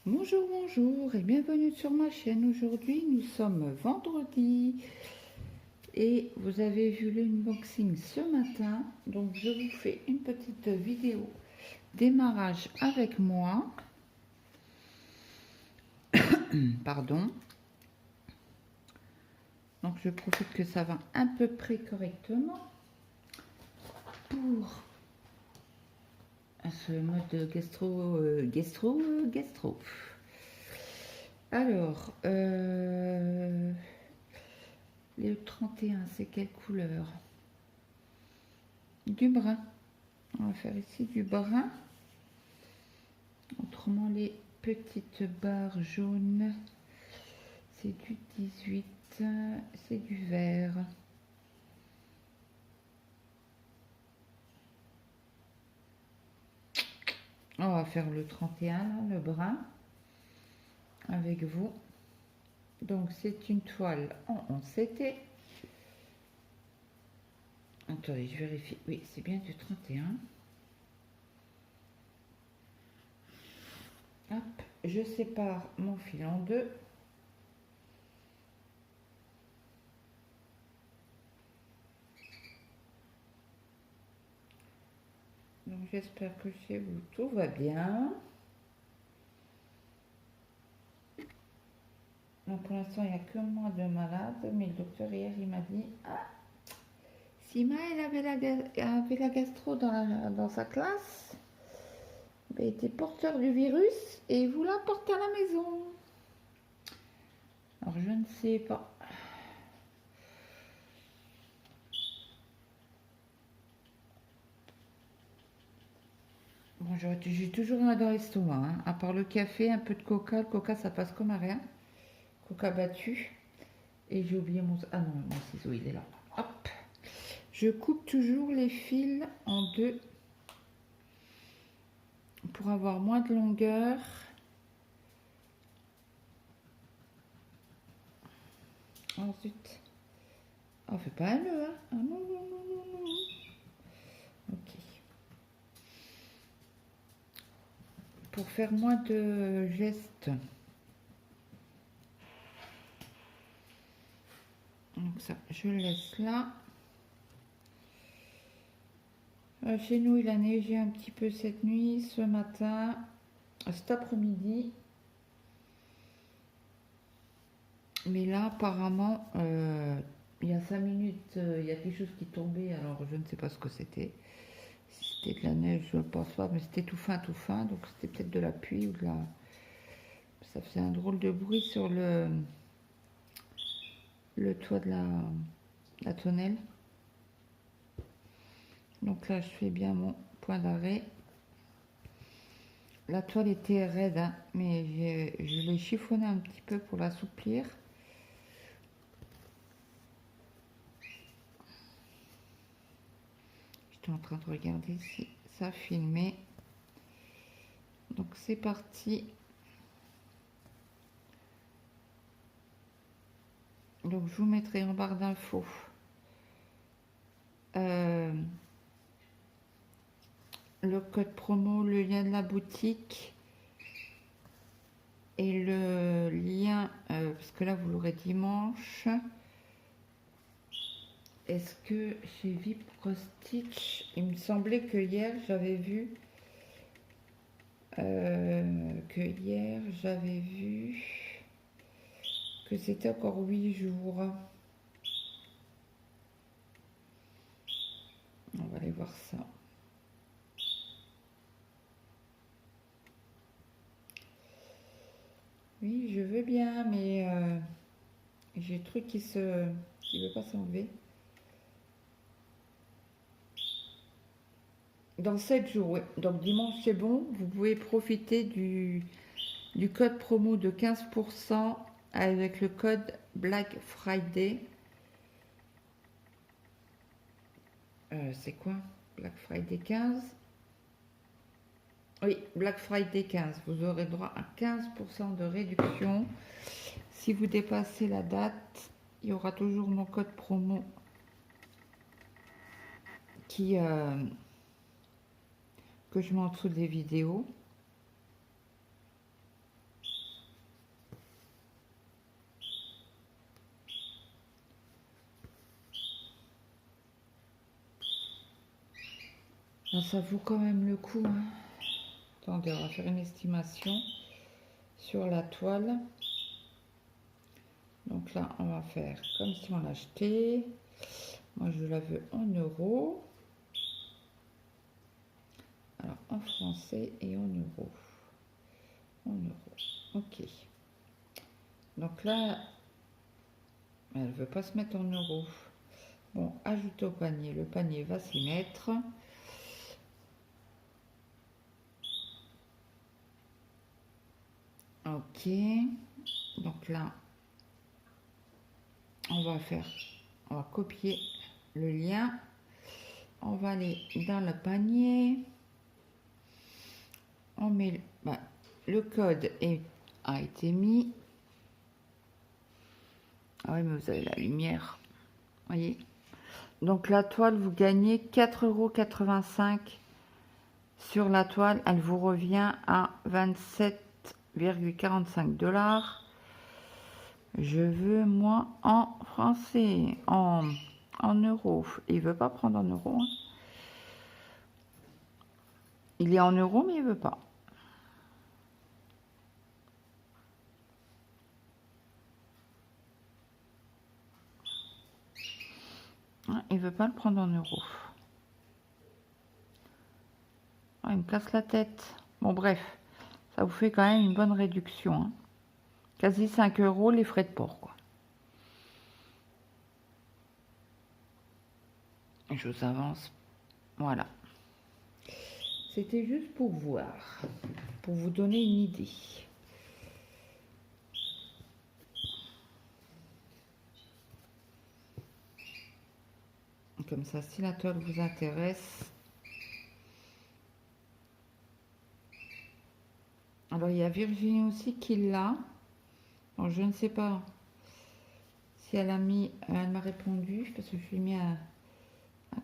Bonjour, bonjour et bienvenue sur ma chaîne. Aujourd'hui, nous sommes vendredi et vous avez vu l'unboxing ce matin. Donc, je vous fais une petite vidéo démarrage avec moi. Pardon. Donc, je profite que ça va à peu près correctement pour ce mode gastro. Alors, le 31, c'est quelle couleur? Du brun. On va faire ici du brun. Autrement, les petites barres jaunes, c'est du 18, c'est du vert. On va faire le 31, là, le brun, avec vous. Donc, c'est une toile en 11 CT. Attendez, je vérifie. Oui, c'est bien du 31. Hop, je sépare mon fil en deux. Donc, j'espère que chez vous, tout va bien. Donc, pour l'instant, il n'y a que moi de malade. Mais le docteur, hier, il m'a dit... Ah, Sima, elle avait la gastro dans sa classe. Il était porteur du virus et il vous l'apporte à la maison. Alors, je ne sais pas. Bon, j'ai toujours rien dans l'estomac, hein. À part le café, un peu de coca. Le coca, ça passe comme à rien. Coca battu. Et j'ai oublié mon... Ah non, mon ciseau, il est là. Hop. Je coupe toujours les fils en deux pour avoir moins de longueur. Ensuite, on fait pas un nœud, hein. Ah non, non, non, non, non. Ok. Pour faire moins de gestes. Donc ça, je le laisse là. Chez nous, il a neigé un petit peu cette nuit, ce matin, cet après-midi. Mais là, apparemment, il y a 5 minutes, il y a quelque chose qui tombait. Alors, je ne sais pas ce que c'était. Si c'était de la neige, je ne pense pas, mais c'était tout fin, tout fin. Donc, c'était peut-être de la pluie ou de la... Ça faisait un drôle de bruit sur le toit de la tonnelle. Donc là, je fais bien mon point d'arrêt. La toile était raide, hein, mais je l'ai chiffonné un petit peu pour l'assouplir. J'étais en train de regarder si ça filmait. Donc c'est parti. Donc je vous mettrai en barre d'infos le code promo, le lien de la boutique et le lien, parce que là vous l'aurez dimanche. Est-ce que chez Vipre Stitch, il me semblait que hier j'avais vu que c'était encore 8 jours. On va aller voir ça. Oui, je veux bien, mais j'ai le truc qui veut pas s'enlever. Dans 7 jours, oui. Donc dimanche, c'est bon. Vous pouvez profiter du code promo de 15% avec le code Black Friday. C'est quoi? Black Friday 15? Oui, Black Friday 15. Vous aurez droit à 15% de réduction. Si vous dépassez la date, il y aura toujours mon code promo que je mets en dessous des vidéos. Là, ça vaut quand même le coup, hein. Attendez, on va faire une estimation sur la toile. Donc là, on va faire comme si on l'achetait. Moi, je la veux en euros. Alors, en français et en euros. En euros. Ok. Donc là, elle ne veut pas se mettre en euros. Bon, ajouter au panier. Le panier va s'y mettre. Ok. Donc là, on va copier le lien. On va aller dans le panier. On met le code a été mis. Ah oui, mais vous avez la lumière. Voyez. Donc la toile, vous gagnez 4,85 € sur la toile. Elle vous revient à 27,45 $. Je veux moi en français, en euros. Il veut pas prendre en euros. Hein. Il est en euros, mais il veut pas. Il veut pas le prendre en euros. Ah, il me casse la tête. Bon, bref, ça vous fait quand même une bonne réduction. Hein. Quasi 5 € les frais de port, quoi. Je vous avance. Voilà. C'était juste pour voir, pour vous donner une idée. Comme ça, si la toile vous intéresse. Alors, il y a Virginie aussi qui l'a. Alors, je ne sais pas si elle m'a répondu, parce que je lui ai mis un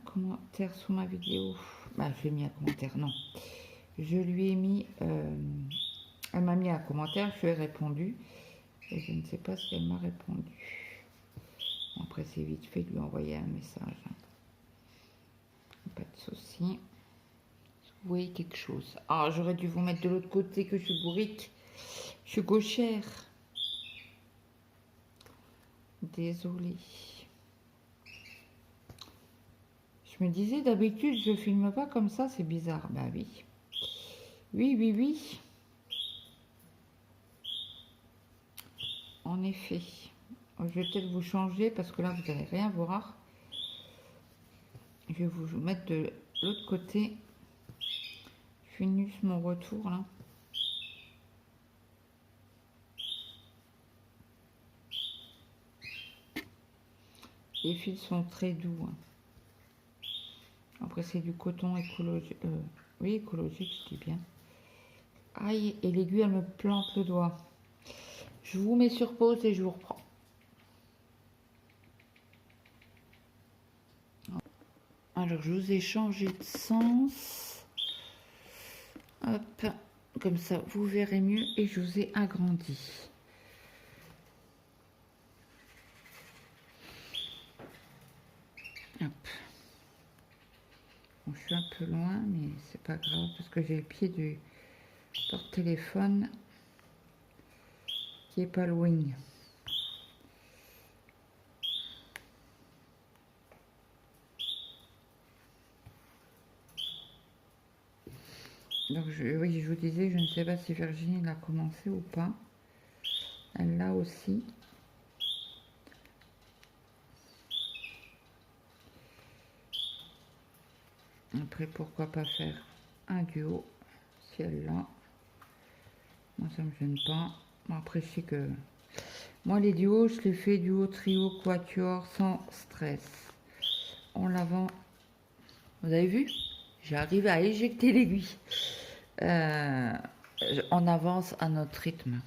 commentaire sous ma vidéo. Bah, je lui ai mis un commentaire, non. Je lui ai mis, elle m'a mis un commentaire, je lui ai répondu. Et je ne sais pas si elle m'a répondu. Bon, après, c'est vite fait de lui envoyer un message. Hein. Pas de souci. Vous voyez quelque chose. Ah, j'aurais dû vous mettre de l'autre côté que je suis bourrique. Je suis gauchère. Désolée. Je me disais, d'habitude, je filme pas comme ça, c'est bizarre. Bah oui. Oui, oui, oui. En effet. Je vais peut-être vous changer parce que là, vous n'allez rien voir. Je vais vous mettre de l'autre côté. Je finis mon retour là. Les fils sont très doux. Hein. Après, c'est du coton écologique. Oui, écologique, je dis bien. Aïe, et l'aiguille, elle me plante le doigt. Je vous mets sur pause et je vous reprends. Alors, je vous ai changé de sens. Hop, comme ça, vous verrez mieux et je vous ai agrandi. Hop. Bon, je suis un peu loin, mais c'est pas grave parce que j'ai le pied du porte-téléphone qui est pas loin. Donc, oui, je vous disais, je ne sais pas si Virginie l'a commencé ou pas. Elle l'a aussi. Après, pourquoi pas faire un duo si elle l'a. Moi, ça me gêne pas. Bon, après, je sais que moi, les duos, je les fais duo, trio, quatuor, sans stress. En lavant. Vous avez vu? J'arrive à éjecter l'aiguille. On avance à notre rythme.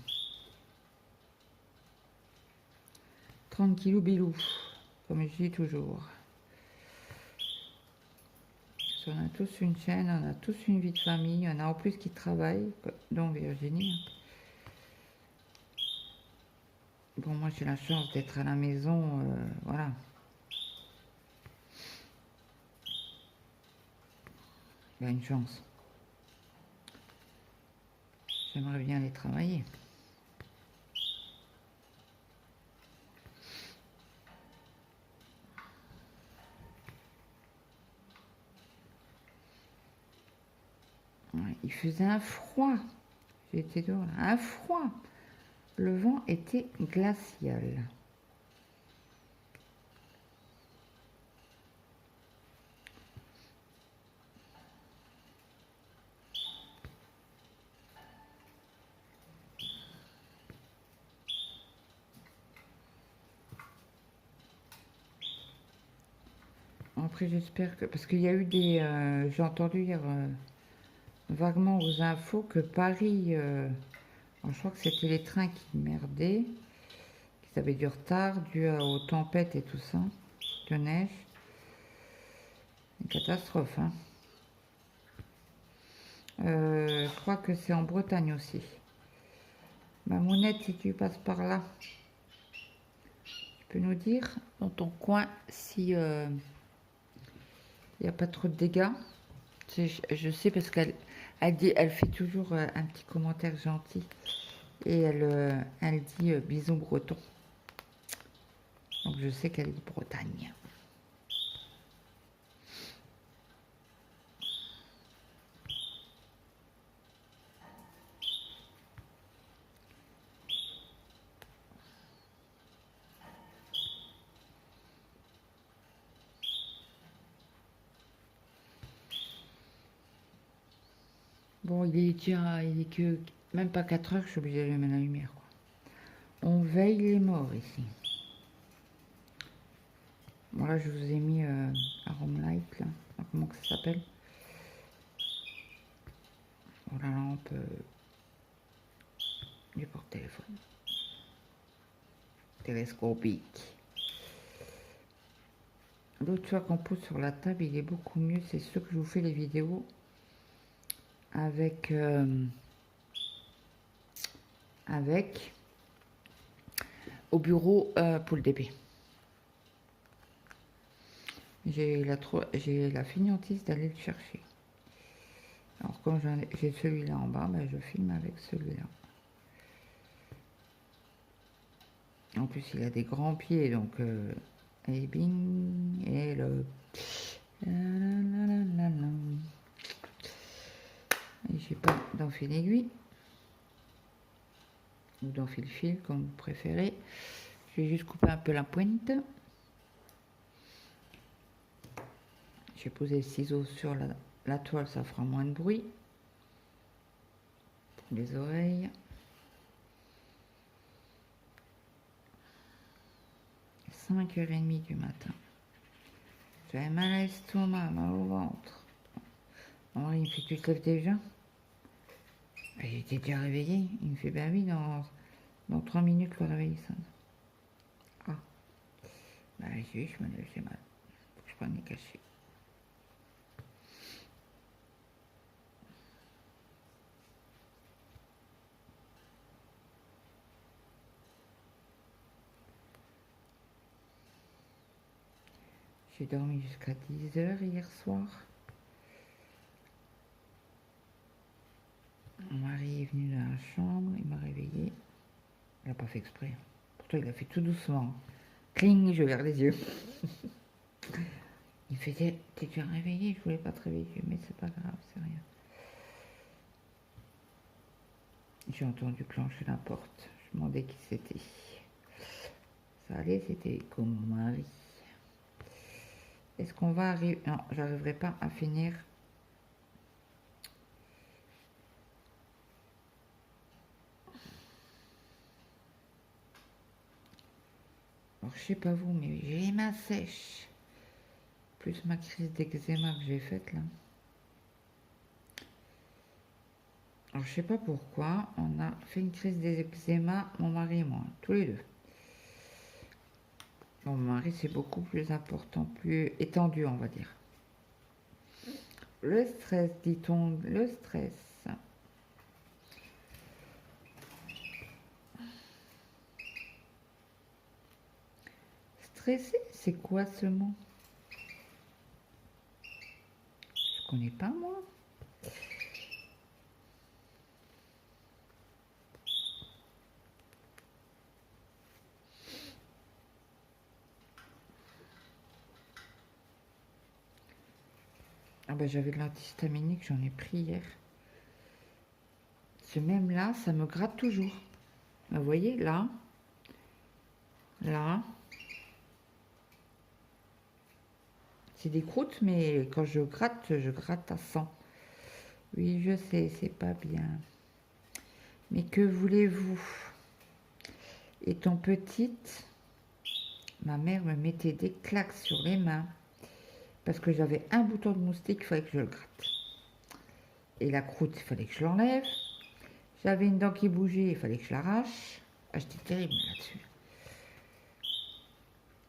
Tranquillou bilou, comme je dis toujours. On a tous une chaîne, on a tous une vie de famille, on a en plus qui travaillent, dont Virginie. Bon, moi j'ai la chance d'être à la maison, voilà. Il a une chance. J'aimerais bien aller travailler. Ouais, il faisait un froid. J'étais dehors, là. Un froid. Le vent était glacial. Après, j'espère que... Parce qu'il y a eu des... j'ai entendu hier vaguement aux infos que Paris... alors, je crois que c'était les trains qui merdaient, qu'ils avaient du retard dû aux tempêtes et tout ça, de neige. Une catastrophe, hein. Je crois que c'est en Bretagne aussi. Ma Mounette, si tu passes par là, tu peux nous dire dans ton coin si il n'y a pas trop de dégâts. Je sais parce qu'elle dit, elle fait toujours un petit commentaire gentil et elle dit bisous breton. Donc je sais qu'elle est Bretagne. Bon, il est que même pas 4 heures, je suis obligée d'allumer la lumière, quoi. On veille les morts ici. Bon, là, je vous ai mis Arome Light, là. Comment que ça s'appelle? Oh, la lampe du porte-téléphone. Télescopique. L'autre choix qu'on pose sur la table, il est beaucoup mieux. C'est sûr que je vous fais les vidéos avec au bureau pour le DP. J'ai la fainéantise d'aller le chercher. Alors quand j'ai celui-là en bas, ben, je filme avec celui-là. En plus il a des grands pieds, donc et bing, et le... Et j'ai pas d'enfil aiguille. Ou d'enfil fil, comme vous préférez. Je vais juste couper un peu la pointe. J'ai posé le ciseau sur la toile, ça fera moins de bruit. Pour les oreilles. 5h30 du matin. J'avais mal à l'estomac, mal au ventre. Alors, il me fait, tu te lèves déjà? J'étais déjà réveillée. Il me fait, ben oui, dans 3 minutes, le réveil sonne. Ah. Ben, je me lève, j'ai mal. Faut que je prenne les cachets. J'ai dormi jusqu'à 10h hier soir. Mon mari est venu dans la chambre, il m'a réveillée. Il n'a pas fait exprès. Pourtant, il a fait tout doucement. Cling, je vers les yeux. Il faisait, t'es déjà réveillé? Je voulais pas te réveiller, mais c'est pas grave, c'est rien. J'ai entendu clencher la porte. Je me demandais qui c'était. Ça allait, c'était comme mon mari. Est-ce qu'on va arriver? Non, j'arriverai pas à finir. Alors, je sais pas vous, mais j'ai les mains sèches. Plus ma crise d'eczéma que j'ai faite là. Alors, je sais pas pourquoi, on a fait une crise d'eczéma, mon mari et moi, tous les deux. Bon, mon mari, c'est beaucoup plus important, plus étendu, on va dire. Le stress, dit-on, le stress. Stressé, c'est quoi ce mot? Je Je connais pas, moi. Ah ben, j'avais de l'antihistaminique, j'en ai pris hier. Ce même là, ça me gratte toujours. Vous voyez, là. Là. C'est des croûtes, mais quand je gratte à 100. Oui, je sais, c'est pas bien. Mais que voulez-vous? Étant petite, ma mère me mettait des claques sur les mains parce que j'avais un bouton de moustique, il fallait que je le gratte. Et la croûte, il fallait que je l'enlève. J'avais une dent qui bougeait, il fallait que je l'arrache. Ah, j'étais terrible là-dessus.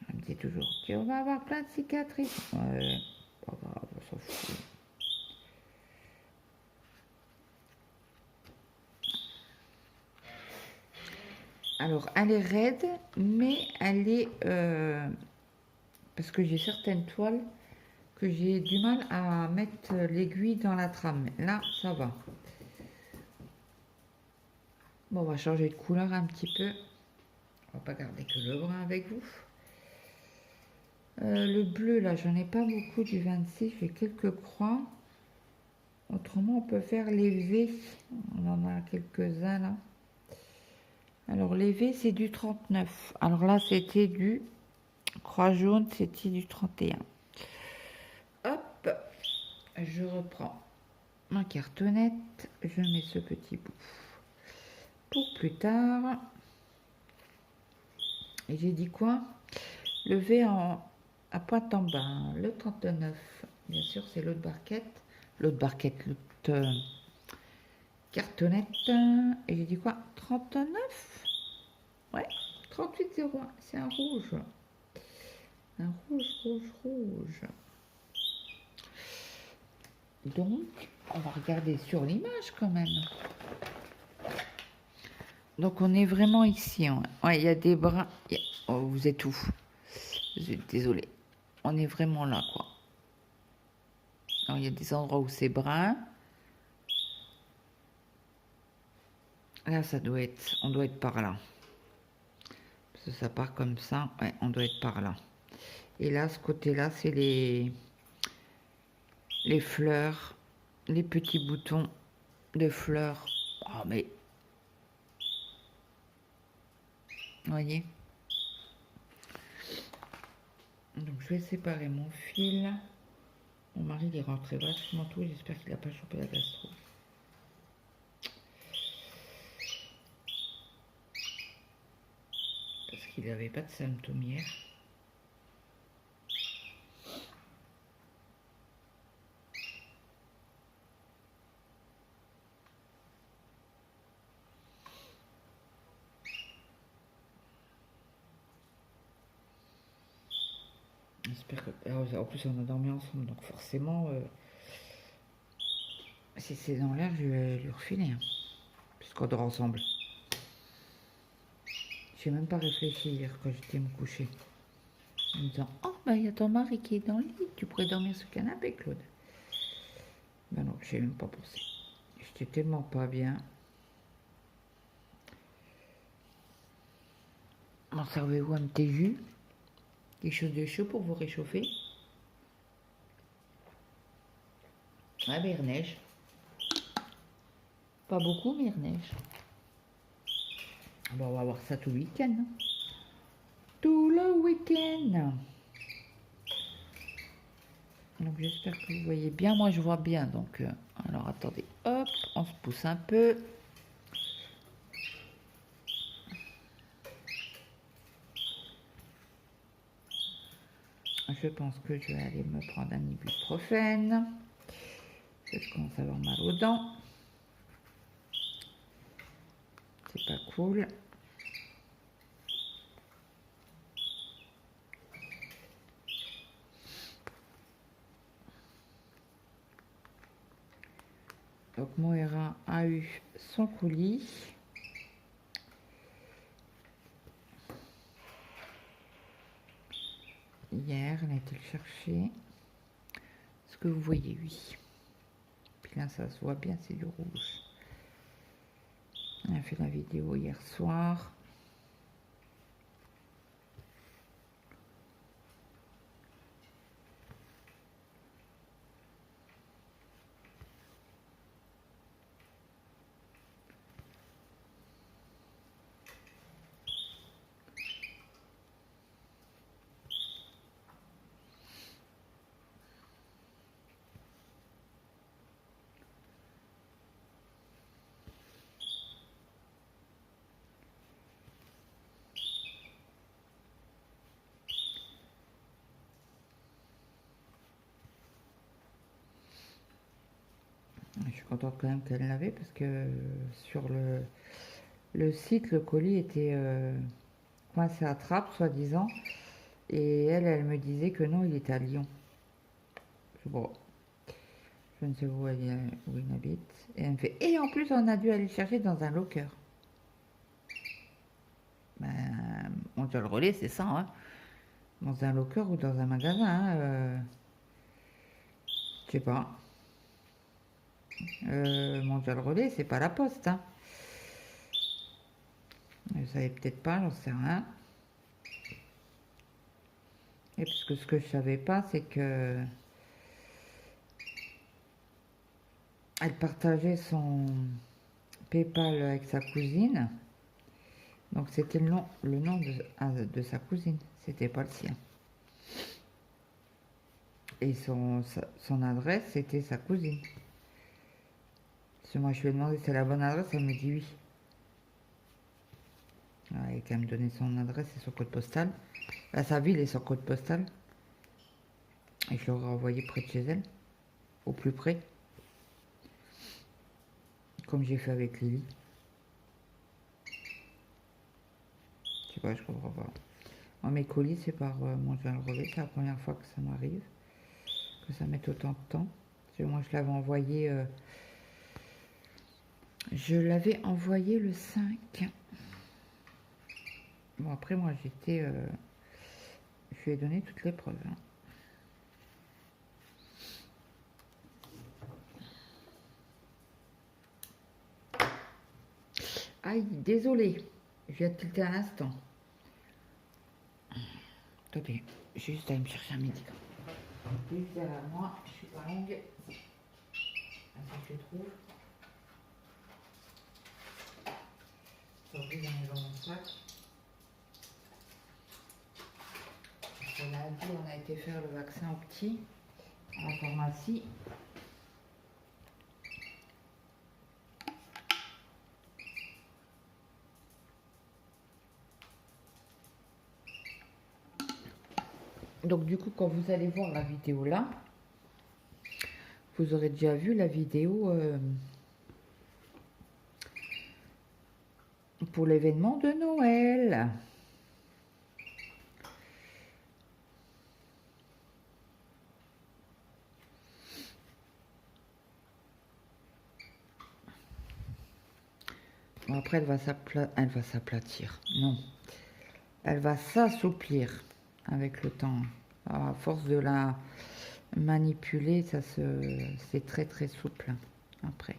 Elle me disait toujours, tu vas avoir plein de cicatrices. Ouais, pas grave, on s'en fout. Alors, elle est raide, mais elle est... parce que j'ai certaines toiles que j'ai du mal à mettre l'aiguille dans la trame. Là, ça va. Bon, on va changer de couleur un petit peu. On va pas garder que le brun avec vous. Le bleu, là, j'en ai pas beaucoup du 26. J'ai quelques croix. Autrement, on peut faire les V. On en a quelques-uns, là. Alors, les V, c'est du 39. Alors là, c'était du croix jaune, c'était du 31. Hop, je reprends ma cartonnette. Je mets ce petit bout pour plus tard. Et j'ai dit quoi? Le V à pointe en bas, le 39. Bien sûr, c'est l'autre barquette. L'autre barquette, l'autre cartonnette. Et j'ai dit quoi? 39? Ouais, 38,01. C'est un rouge. Un rouge, rouge, rouge. Donc, on va regarder sur l'image quand même. Donc, on est vraiment ici. Hein. Ouais, il y a des brins. Oh, vous êtes où? Désolée. On est vraiment là, quoi. Alors, il y a des endroits où c'est brun. Là, ça doit être... On doit être par là. Parce que ça part comme ça. Ouais, on doit être par là. Et là, ce côté-là, c'est les fleurs. Les petits boutons de fleurs. Oh, mais... Vous voyez? Donc, je vais séparer mon fil. Mon mari il est rentré vachement tôt. J'espère qu'il n'a pas chopé la gastro. Parce qu'il n'avait pas de symptômes hier. J'espère que... En plus, on a dormi ensemble. Donc, forcément, si c'est dans l'air, je vais lui refiler. Hein, puisqu'on dort ensemble. J'ai même pas réfléchi hier quand j'étais me coucher. En me disant, oh, bah, il y a ton mari qui est dans le lit. Tu pourrais dormir sur le canapé, Claude. Ben non, j'ai même pas pensé. J'étais tellement pas bien. M'en servez-vous un petit jus? Quelque chose de chaud pour vous réchauffer? Ah, ben, il neige. Pas beaucoup, mais il neige. Bon, on va voir ça tout le week-end. Hein. Tout le week-end. Donc j'espère que vous voyez bien. Moi, je vois bien. Donc, alors attendez. Hop, on se pousse un peu. Je pense que je vais aller me prendre un ibuprofène. Je commence à avoir mal aux dents. C'est pas cool. Donc Moira a eu son colis. Hier, elle a été le chercher. Est-ce que vous voyez? Oui. puis là ça se voit bien, c'est du rouge. On a fait la vidéo hier soir. Je suis contente quand même qu'elle l'avait parce que sur le site, le colis était coincé à Trappes, soi-disant. Et elle me disait que non, il était à Lyon. Bon, je ne sais où il habite. Et elle me fait, et en plus, on a dû aller chercher dans un locker. Ben, Mondial Relais, c'est ça, hein. Dans un locker ou dans un magasin, hein, je sais pas. Mondial Relais, c'est pas la poste, hein. Je savais peut-être pas, j'en sais rien. Et puisque ce que je savais pas, c'est que elle partageait son PayPal avec sa cousine. Donc c'était le nom de sa cousine, c'était pas le sien. Et son adresse, c'était sa cousine. Si moi je lui ai demandé si c'est la bonne adresse, elle me dit oui. Elle a qu'à me donner son adresse et son code postal. Sa ville et son code postal. Et je l'aurais envoyé près de chez elle, au plus près. Comme j'ai fait avec Lily. Je sais pas, je comprends pas. Moi, mes colis, c'est par Mondial Relais. C'est la première fois que ça m'arrive. Que ça mette autant de temps. Parce que moi, je l'avais envoyé... je l'avais envoyé le 5. Bon, après, moi, j'étais... je lui ai donné toutes les preuves. Hein. Aïe, désolé. Je viens de tilter un instant. Attendez, juste à aller me chercher un médicament. Juste derrière moi, je suis pas longue. Attends, je le trouve. J'en ai dans mon sac. Lundi, on a été faire le vaccin au petit à la pharmacie. Donc du coup, quand vous allez voir la vidéo là, vous aurez déjà vu la vidéo pour l'événement de Noël. Bon, après, elle va s'aplatir. Non. Elle va s'assouplir avec le temps. Alors, à force de la manipuler, c'est très très souple après.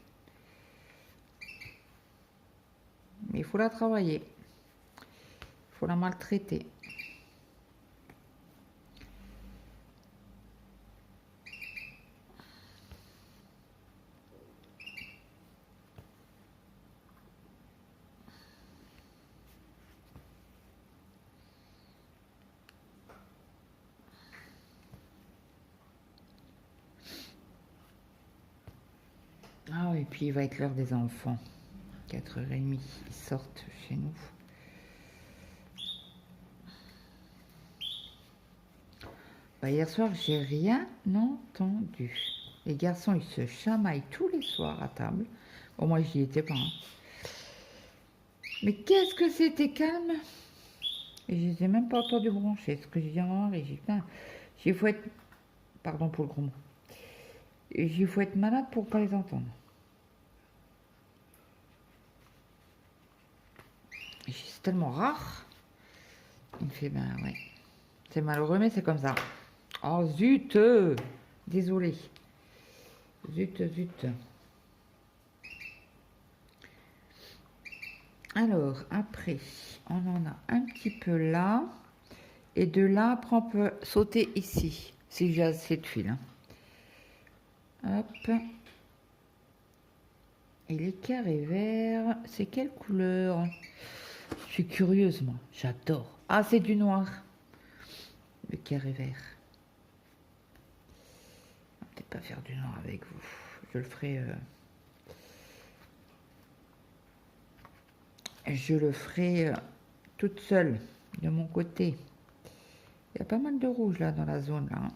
Mais il faut la travailler. Il faut la maltraiter. Ah oui, et puis il va être l'heure des enfants. 4h30, ils sortent chez nous. Bah, hier soir, j'ai rien entendu. Les garçons, ils se chamaillent tous les soirs à table. Bon, moi, j'y étais pas. Hein. Mais qu'est-ce que c'était calme. Et je les ai même pas entendu broncher. Ce que j'ai dit à mon mari, j'ai dit, putain, il faut être... Pardon pour le gros mot. Il faut être malade pour pas les entendre. C'est tellement rare. Il me fait, ben ouais. C'est malheureux, mais c'est comme ça. Oh zut! Désolé. Zut, zut. Alors, après, on en a un petit peu là. Et de là, après, on peut sauter ici, si j'ai assez de fil. Hop. Et les carrés verts, c'est quelle couleur? Je suis curieuse, moi. J'adore. Ah, c'est du noir. Le carré vert. On va peut-être pas faire du noir avec vous. Je le ferai... toute seule, de mon côté. Il y a pas mal de rouge, là, dans la zone, là.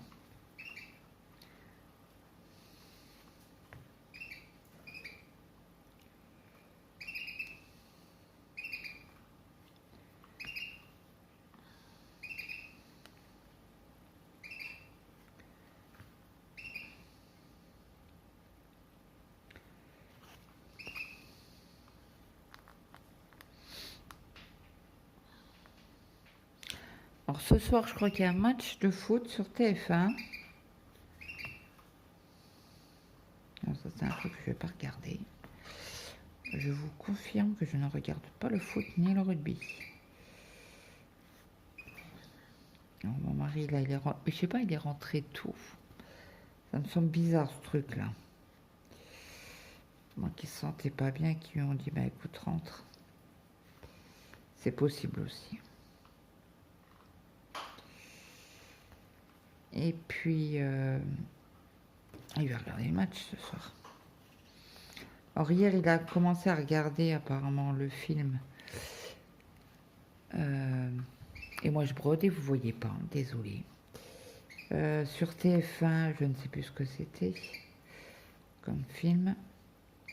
Alors, ce soir, je crois qu'il y a un match de foot sur TF1. Alors, ça, c'est un truc que je ne vais pas regarder. Je vous confirme que je ne regarde pas le foot ni le rugby. Alors, mon mari, là, il est rentré. Je sais pas, il est rentré tôt. Ça me semble bizarre, ce truc-là. Moi qui se sentais pas bien, qui lui ont dit, bah écoute, rentre. C'est possible aussi. Et puis, il va regarder le match ce soir. Or, hier, il a commencé à regarder apparemment le film. Et moi, je brodais, vous voyez pas, hein, désolé. Sur TF1, je ne sais plus ce que c'était comme film.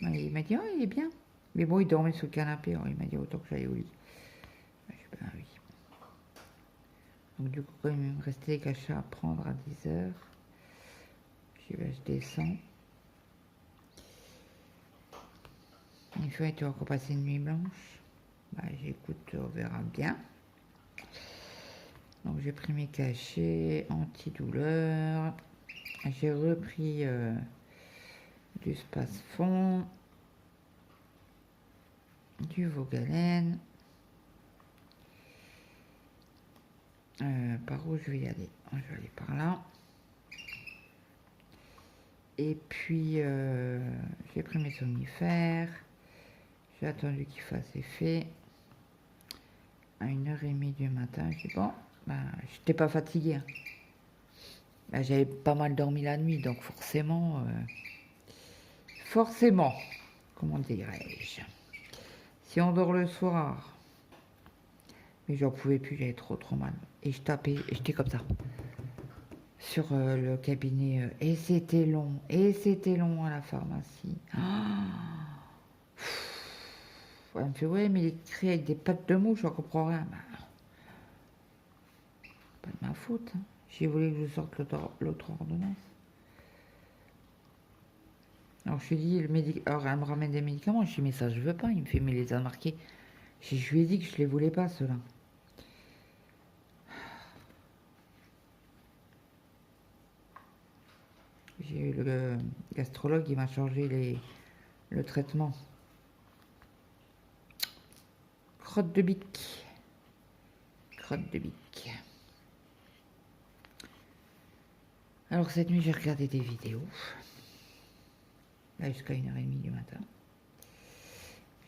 Il m'a dit, oh, il est bien. Mais bon, il dormait sur le canapé. Alors il m'a dit, autant que j'aille au lit. Je dis, ben oui. Donc du coup, quand il me restait des cachets à prendre à 10h, je descends. Il fait, tu vas encore passer une nuit blanche. Bah, j'écoute, on verra bien. Donc j'ai pris mes cachets, antidouleur. J'ai repris du Spasfon, du Vogalène. Par où je vais y aller? Je vais aller par là. Et puis, j'ai pris mes somnifères. J'ai attendu qu'il fasse effet. À 1h30 du matin, je dis bon, ben, j'étais pas fatiguée. Hein. Ben, j'avais pas mal dormi la nuit, donc forcément, comment dirais-je, si on dort le soir, mais j'en pouvais plus, j'avais trop mal. Et je tapais, et j'étais comme ça, sur le cabinet, et c'était long à la pharmacie. Elle me fait, ouais, mais il est écrit avec des pattes de mouche, je comprends rien. Ben, pas de ma faute. Hein. J'ai voulu que je sorte l'autre ordonnance. Alors je lui ai dit, alors elle me ramène des médicaments, je lui ai dit, mais ça je veux pas. Il me fait, mais il les a marqués. Je lui ai dit que je les voulais pas, ceux-là. J'ai eu le gastrologue, il m'a changé le traitement. Crotte de bique. Crotte de bique. Alors cette nuit, j'ai regardé des vidéos. Là, jusqu'à 1h30 du matin.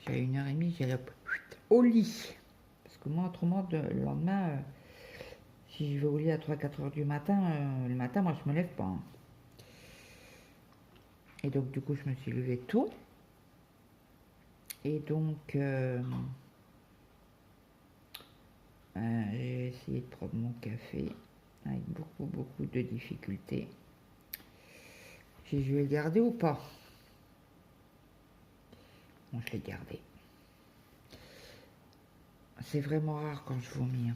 J'ai 1h30, j'ai au lit. Parce que moi, autrement, le lendemain, si je vais au lit à 3-4h du matin, le matin, moi, je me lève pas. Hein. Et donc, du coup, je me suis levée tôt. Et donc, j'ai essayé de prendre mon café avec beaucoup de difficultés. Je vais le garder ou pas? Bon, je l'ai gardé. C'est vraiment rare quand je vomis. Hein.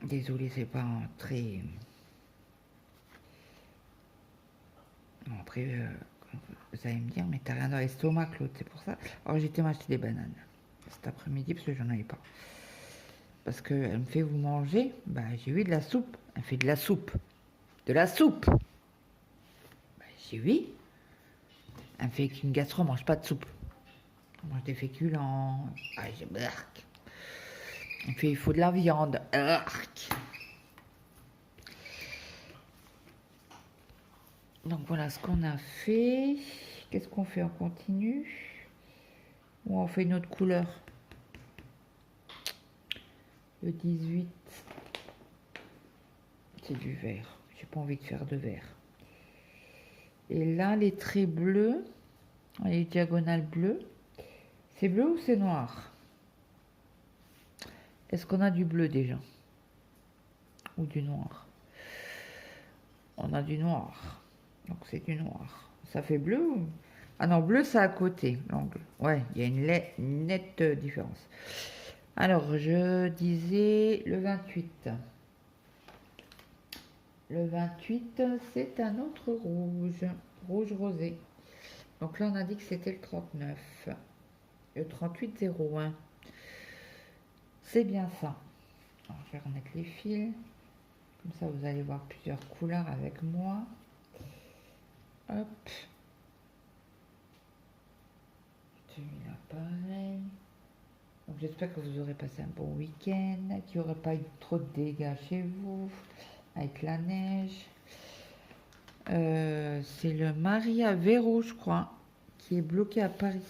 Désolée, c'est pas très... Bon, après, vous allez me dire, mais t'as rien dans l'estomac, Claude, c'est pour ça. Alors, j'étais m'acheter des bananes cet après-midi parce que j'en avais pas. parce qu'elle me fait vous manger. Bah, j'ai oui de la soupe. Elle fait de la soupe. De la soupe. Bah, j'ai oui. Elle me fait qu'une gastro, on mange pas de soupe. On mange des féculents. Ah, j'ai barque. Elle me fait il faut de la viande. Arc. Donc voilà ce qu'on a fait. Qu'est-ce qu'on fait? On continue ou on fait une autre couleur? Le 18, c'est du vert. J'ai pas envie de faire de vert. Et là, les traits bleus, les diagonales bleues, c'est bleu ou c'est noir? Est-ce qu'on a du bleu déjà? Ou du noir? On a du noir. Donc c'est du noir. Ça fait bleu ou... Ah non, bleu, c'est à côté, l'angle. Ouais, il y a une nette différence. Alors, je disais le 28. Le 28, c'est un autre rouge. Rouge rosé. Donc là, on a dit que c'était le 39. Le 3801. C'est bien ça. Alors, je vais remettre les fils. Comme ça, vous allez voir plusieurs couleurs avec moi. Hop. Celui-là, pareil. Donc, j'espère que vous aurez passé un bon week-end, qu'il n'y aurait pas eu trop de dégâts chez vous, avec la neige. C'est le Maria Vero, je crois, qui est bloqué à Paris.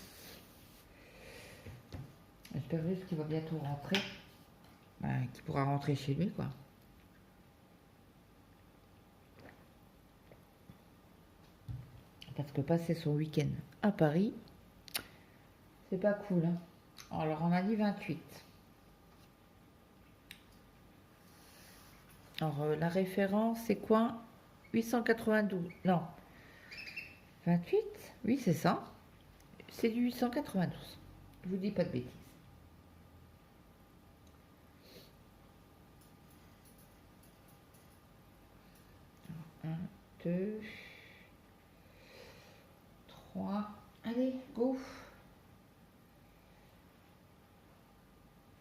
J'espère juste qu'il va bientôt rentrer. Qu'il pourra rentrer chez lui, quoi. Parce que passer son week-end à Paris, c'est pas cool. Hein. Alors, on a dit 28. Alors, la référence, c'est quoi? 892. Non. 28? Oui, c'est ça. C'est du 892. Je vous dis pas de bêtises. 1, 2, 3. Allez, go.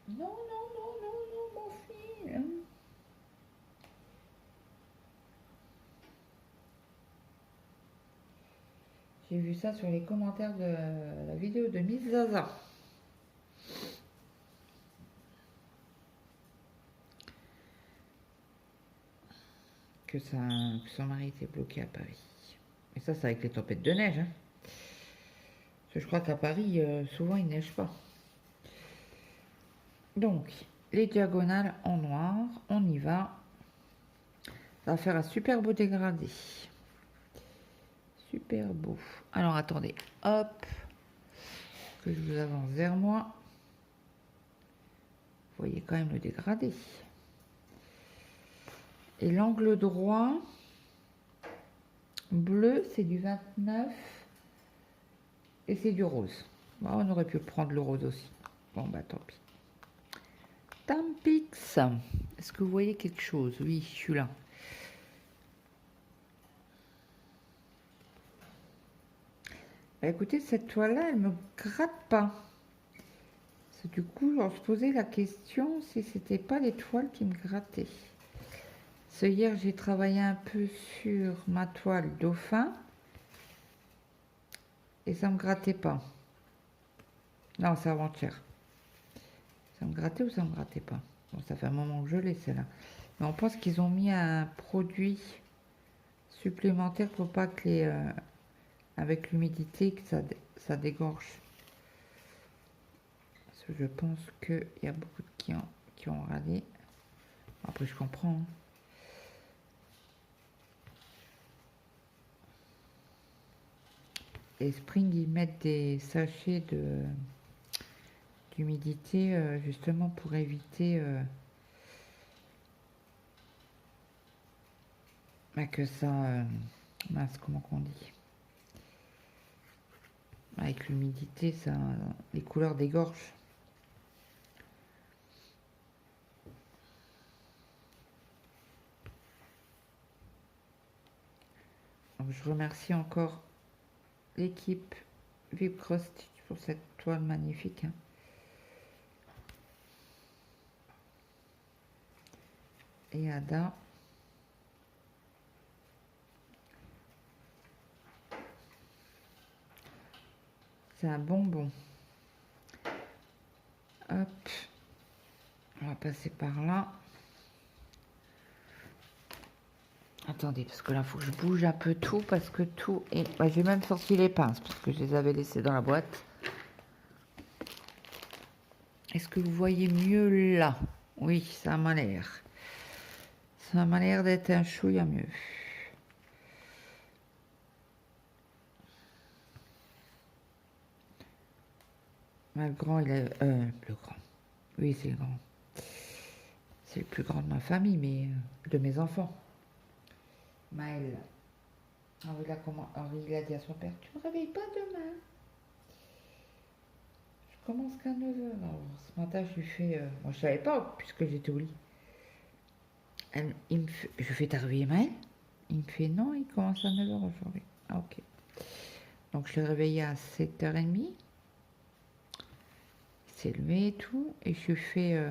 Non, non, non, non, non, mon fils. J'ai vu ça sur les commentaires de la vidéo de Miss Zaza. Que son mari était bloqué à Paris. Et ça, c'est avec les tempêtes de neige. Hein. Parce que je crois qu'à Paris, souvent, il neige pas. Donc, les diagonales en noir, on y va. Ça va faire un super beau dégradé. Super beau. Alors, attendez. Hop. Que je vous avance vers moi. Vous voyez quand même le dégradé. Et l'angle droit, bleu, c'est du 29. Et c'est du rose. Bon, on aurait pu prendre le rose aussi. Bon, bah tant pis. Tampix. Est-ce que vous voyez quelque chose? Oui, je suis là. Bah, écoutez, cette toile-là, elle me gratte pas. Du coup, on se posait la question si c'était pas les toiles qui me grattaient. Hier, j'ai travaillé un peu sur ma toile dauphin et ça me grattait pas. Non, c'est avant-hier. Ça me grattait ou ça me grattait pas? Bon, ça fait un moment que je l'ai, celle-là. Mais on pense qu'ils ont mis un produit supplémentaire pour pas que les... avec l'humidité, que ça dégorge. Parce que je pense qu'il y a beaucoup de clients qui ont râlé. Après, je comprends. Hein. Et Spring, ils mettent des sachets d'humidité justement pour éviter que ça... mince, comment qu'on dit? Avec l'humidité, ça, les couleurs dégorgent. Donc, je remercie encore l'équipe Vib Cross Stitch pour cette toile magnifique. Hein. Et Ada. C'est un bonbon. Hop. On va passer par là. Attendez, parce que là, il faut que je bouge un peu tout, parce que tout est... Bah, j'ai même sorti les pinces, parce que je les avais laissées dans la boîte. Est-ce que vous voyez mieux là? Oui, ça m'a l'air. Ça m'a l'air d'être un chouïa mieux. Le grand, il est... le grand. Oui, c'est le grand. C'est le plus grand de ma famille, mais de mes enfants. Maël. Henri, il a dit à son père, tu me réveilles pas demain. Je commence qu'à 9 h. Alors, ce matin, je lui fais... moi, je savais pas, puisque j'étais au lit. Je fais, t'as réveillé Maël? Il me fait, non, il commence à 9 h aujourd'hui. Ah, ok. Donc, je l'ai réveillé à 7 h 30. Il s'est levé et tout. Et je lui fais...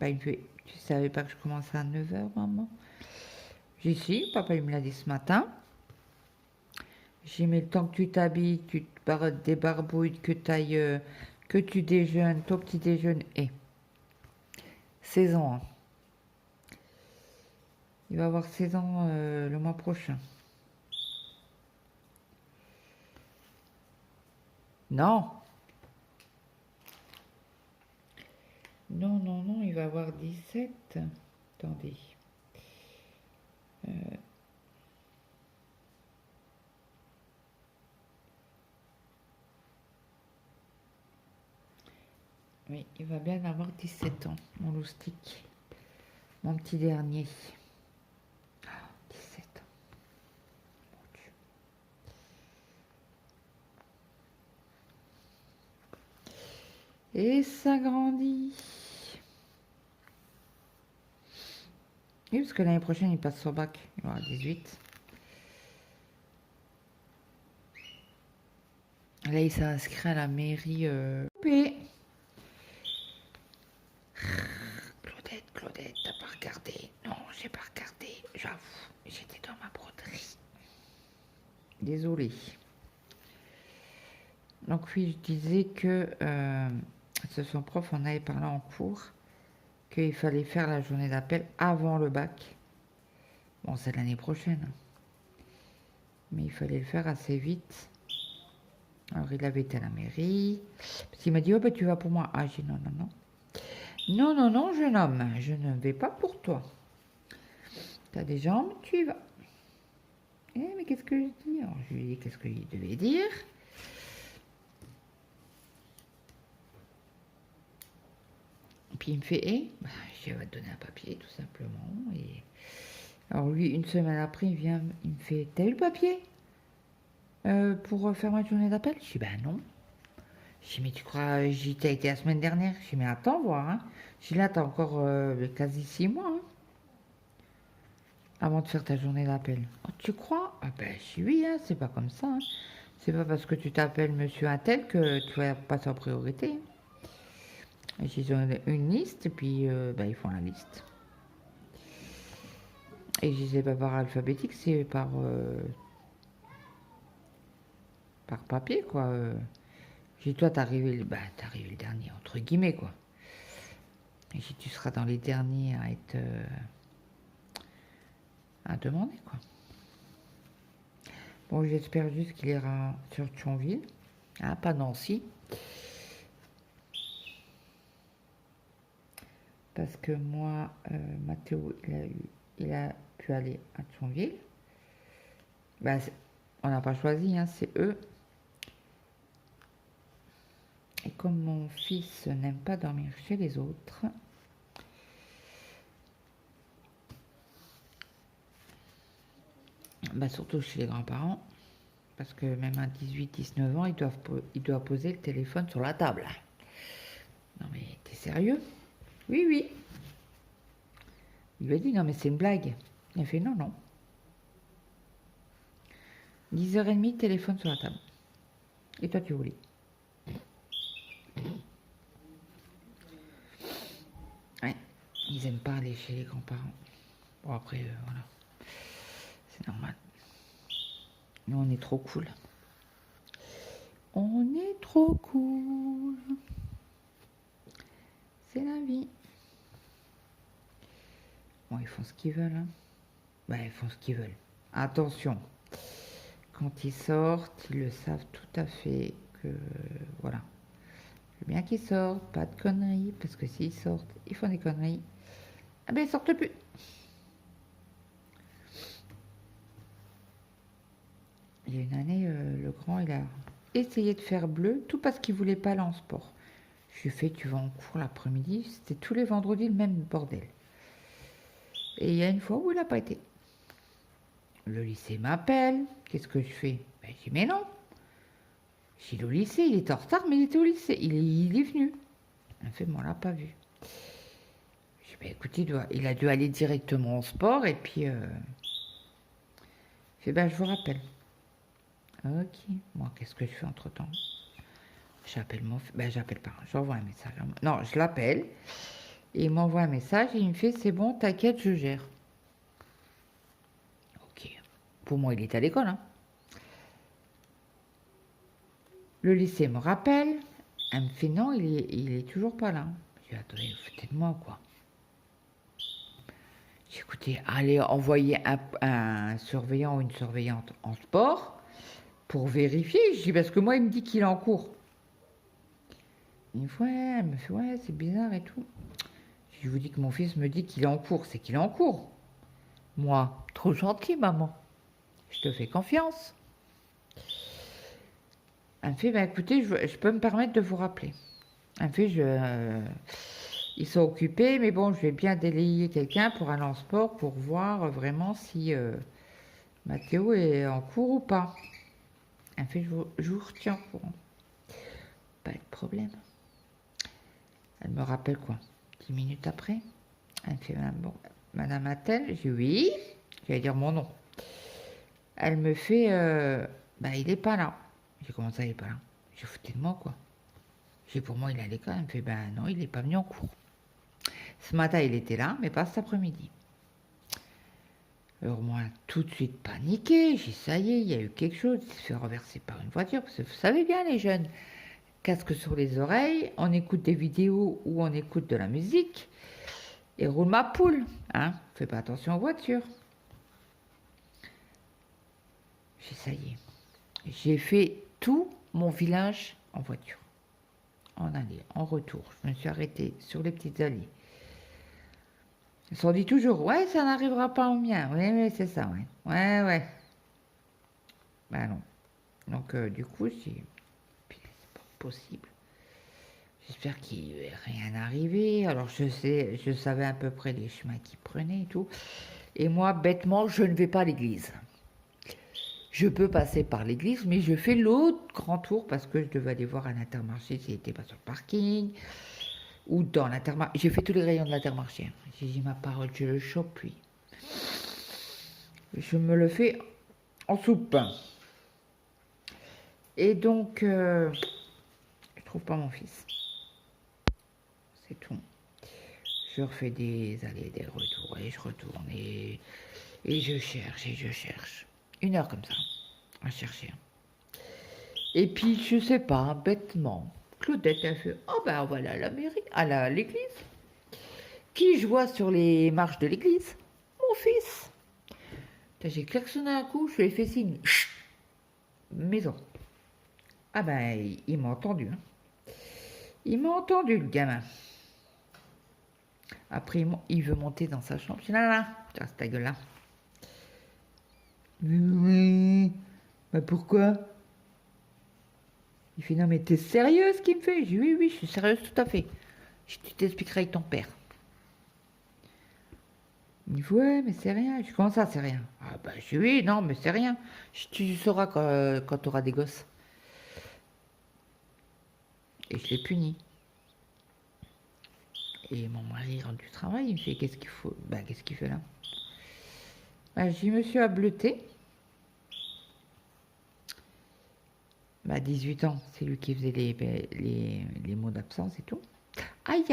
il me fait, tu savais pas que je commençais à 9 h, maman? J'ai dit, si, papa, il me l'a dit ce matin. J'ai mis le temps que tu t'habilles, tu te débarbouilles, que que tu déjeunes, ton petit déjeuner est 16 ans. Hein. Il va avoir 16 ans le mois prochain. Non. Non, non, non, il va avoir 17. Attendez. Oui, il va bien avoir 17 ans, mon loustic. Mon petit dernier. 17 ans. Mon Dieu. Et ça grandit. Oui, parce que l'année prochaine, il passe son bac. Il aura 18. Là, il s'est inscrit à la mairie. Claudette, t'as pas regardé? Non, j'ai pas regardé. J'avoue, j'étais dans ma broderie. Désolée. Donc oui, je disais que son prof, on avait parlé en cours qu'il fallait faire la journée d'appel avant le bac. Bon, c'est l'année prochaine. Mais il fallait le faire assez vite. Alors, il avait été à la mairie. Parce qu'il m'a dit, oh, tu vas pour moi. Ah, j'ai dit, non, non, non. Non, non, non, jeune homme, je ne vais pas pour toi. T'as des jambes, tu y vas. Eh, mais qu'est-ce que je dis? Alors, je lui ai dit qu'est-ce qu'il devait dire. Puis il me fait, je vais te donner un papier, tout simplement. Et alors lui, une semaine après, il vient, il me fait, t'as eu le papier pour faire ma journée d'appel? Je dis, ben non. Je dis, mais tu crois, t'as été la semaine dernière? Je dis, mais attends voir. Hein. Je dis, là, t'as encore quasi 6 mois hein, avant de faire ta journée d'appel. Oh, tu crois? Ah ben, je dis, oui, hein, c'est pas comme ça. Hein. C'est pas parce que tu t'appelles monsieur Intel que tu vas passer en priorité. Et ils ont une liste, et puis ils font la liste. Et je disais pas par alphabétique, c'est par papier, quoi. J'ai dit, toi, t'es arrivé le dernier, entre guillemets, quoi. Et j'ai dit, tu seras dans les derniers à être... à demander, quoi. Bon, j'espère juste qu'il ira sur Thionville, hein, pas Nancy. Parce que moi, Mathéo, il a pu aller à Thionville. On n'a pas choisi, hein, c'est eux. Et comme mon fils n'aime pas dormir chez les autres, surtout chez les grands-parents, parce que même à 18-19 ans, il doit poser le téléphone sur la table. Non mais, t'es sérieux? Oui, oui. Il lui a dit, non mais c'est une blague. Il a fait, non, non. 10 h 30, téléphone sur la table. Et toi, tu voulais. Ouais, ils aiment pas aller chez les grands-parents. Bon, après, voilà, c'est normal. Nous, on est trop cool. On est trop cool. C'est la vie. Bon, ils font ce qu'ils veulent. Hein. Bah, ils font ce qu'ils veulent. Attention. Quand ils sortent, ils le savent tout à fait que... Voilà. Je veux bien qu'ils sortent, pas de conneries. Parce que s'ils sortent, ils font des conneries. Ah ben, ils sortent plus. Il y a une année, le grand, il a essayé de faire bleu, tout parce qu'il voulait pas aller en sport. Je lui ai fait, tu vas en cours l'après-midi. C'était tous les vendredis le même bordel. Et il y a une fois où il n'a pas été. Le lycée m'appelle. Qu'est-ce que je fais? Ben, je dis, mais non. Je dis, au lycée, il était en retard, mais il était au lycée. Il est venu. Elle fait, mais on l'a pas vu. Je dis, ben, écoute, il a dû aller directement au sport. Et puis, je fais, ben, je vous rappelle. Ok. Moi, qu'est-ce que je fais entre-temps? J'appelle mon... Ben, j'appelle pas. J'envoie un message. Non, je l'appelle. Et il m'envoie un message et il me fait, c'est bon, t'inquiète, je gère. Ok. Pour moi, il est à l'école, hein. Le lycée me rappelle. Elle me fait, non, il est toujours pas là. Je dis, attendez, vous foutez de moi, quoi. J'ai écouté, allez envoyer un surveillant ou une surveillante en sport pour vérifier. Je dis, parce que moi, il me dit qu'il est en cours. Une fois, elle me fait, ouais, c'est bizarre et tout. Je vous dis que mon fils me dit qu'il est en cours, c'est qu'il est en cours. Moi, trop gentil, maman. Je te fais confiance. Elle me fait, bah, écoutez, je peux me permettre de vous rappeler. Elle me fait, ils sont occupés, mais bon, je vais bien délayer quelqu'un pour aller en sport pour voir vraiment si Mathéo est en cours ou pas. Elle me fait, je vous retiens au courant. Pas de problème. Elle me rappelle quoi? 10 minutes après. Elle me fait, bon, Madame Attel? Je dis oui. Je vais dire mon nom. Elle me fait, bah, il est pas là. J'ai commencé, il est pas là. J'ai foutu de moi, quoi. J'ai pour moi, il est à l'école. Elle me fait, ben non, il n'est pas venu en cours. Ce matin, il était là, mais pas cet après-midi. Alors moi, tout de suite paniqué. J'ai dit, ça y est, il y a eu quelque chose. Il s'est fait renverser par une voiture. Parce que vous savez bien, les jeunes, casque sur les oreilles, on écoute des vidéos ou on écoute de la musique. Et roule ma poule. Hein, fais pas attention aux voitures. J'ai dit, ça y est. J'ai fait tout mon village en voiture. En aller, en retour. Je me suis arrêtée sur les petites allées. Ils se sont dit toujours, ouais, ça n'arrivera pas au mien. Oui, c'est ça, ouais. Ouais, ouais. Ben non. Donc, du coup, c'est pas possible. J'espère qu'il ne va rien arriver. Alors, je savais à peu près les chemins qu'il prenait et tout. Et moi, bêtement, je ne vais pas à l'église. Je peux passer par l'église, mais je fais l'autre grand tour parce que je devais aller voir un Intermarché s'il n'était pas sur le parking. Ou dans l'Intermarché. J'ai fait tous les rayons de l'Intermarché. J'ai dit ma parole, je le chope, lui. Je me le fais en soupe. Et donc, je trouve pas mon fils. C'est tout. Je refais des allers, des retours, et je retourne, et je cherche, et je cherche. 1 heure comme ça, à chercher. Et puis, je sais pas, bêtement, Claudette a fait, oh ben voilà la mairie, à l'église. Qui je vois sur les marches de l'église? Mon fils. J'ai klaxonné un coup, je lui ai fait signe. Chut, maison. Ah ben, il m'a entendu. Hein. Il m'a entendu, le gamin. Après, il veut monter dans sa chambre. Je dis, là, tu restes ta gueule là. Oui, bah pourquoi? Il fait, non mais t'es sérieuse ce qu'il me fait? Je dis, oui, je suis sérieuse tout à fait. Je dis, tu t'expliqueras avec ton père. Il me dit, ouais, mais c'est rien. Je dis, comment ça, c'est rien? Ah bah, je dis, oui, non, mais c'est rien. Je dis, tu sauras quand tu auras des gosses. Et je l'ai puni. Et mon mari rentre du travail, il me fait, qu'est-ce qu'il faut? Bah, qu'est-ce qu'il fait là? Bah, je dis, monsieur a bleuté. Bah, 18 ans, c'est lui qui faisait les mots d'absence et tout. Aïe!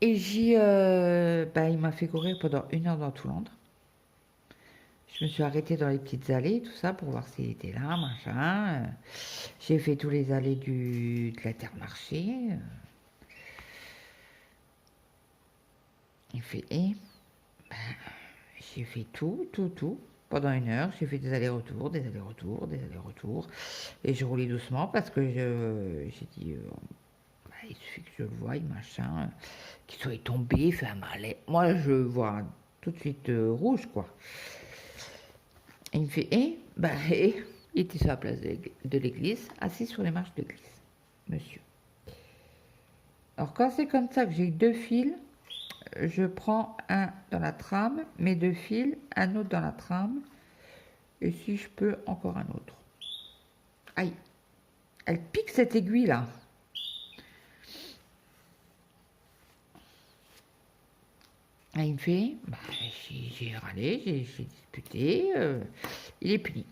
Et il m'a fait courir pendant 1 heure dans tout Londres. Je me suis arrêtée dans les petites allées, tout ça, pour voir s'il était là, machin. J'ai fait tous les allées de l'Intermarché. Il fait, j'ai fait tout. Pendant 1 heure, j'ai fait des allers-retours, des allers-retours, des allers-retours. Et je roulais doucement parce que j'ai dit, il suffit que je le voie, machin, qu'il soit tombé, fait un malais. Moi, je vois tout de suite rouge, quoi. Et il me fait, il était sur la place de l'église, assis sur les marches de l'église, monsieur. Alors, quand c'est comme ça que j'ai 2 fils, je prends un dans la trame, mes 2 fils, un autre dans la trame, et si je peux, encore un autre. Aïe, elle pique cette aiguille là. Et il me fait, j'ai râlé, j'ai discuté, il est puni.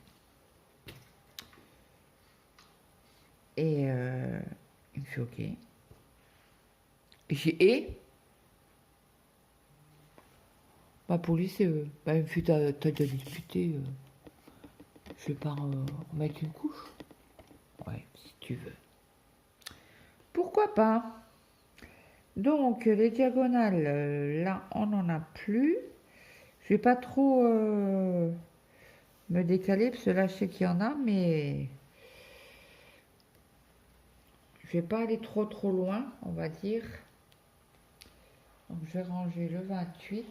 Et il me fait ok. Et j'ai pour lui c'est il me fait t'as déjà discuté, je vais pas mettre une couche. Ouais, si tu veux. Pourquoi pas? Donc, les diagonales, là, on n'en a plus. Je vais pas trop me décaler, parce que là, je sais qu'il y en a, mais je vais pas aller trop loin, on va dire. Donc, je vais ranger le 28.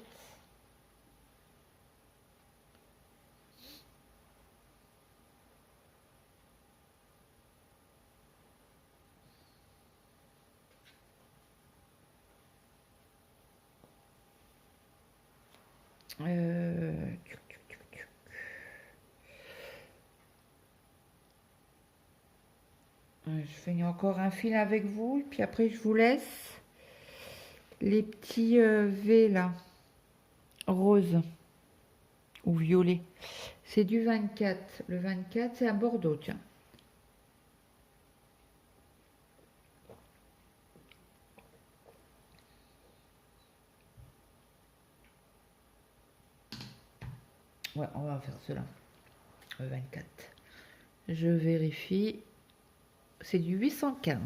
Je fais encore un fil avec vous, et puis après, je vous laisse les petits V là, rose ou violet. C'est du 24. Le 24, c'est un Bordeaux, tiens. Ouais, on va faire cela. Le 24. Je vérifie. C'est du 815.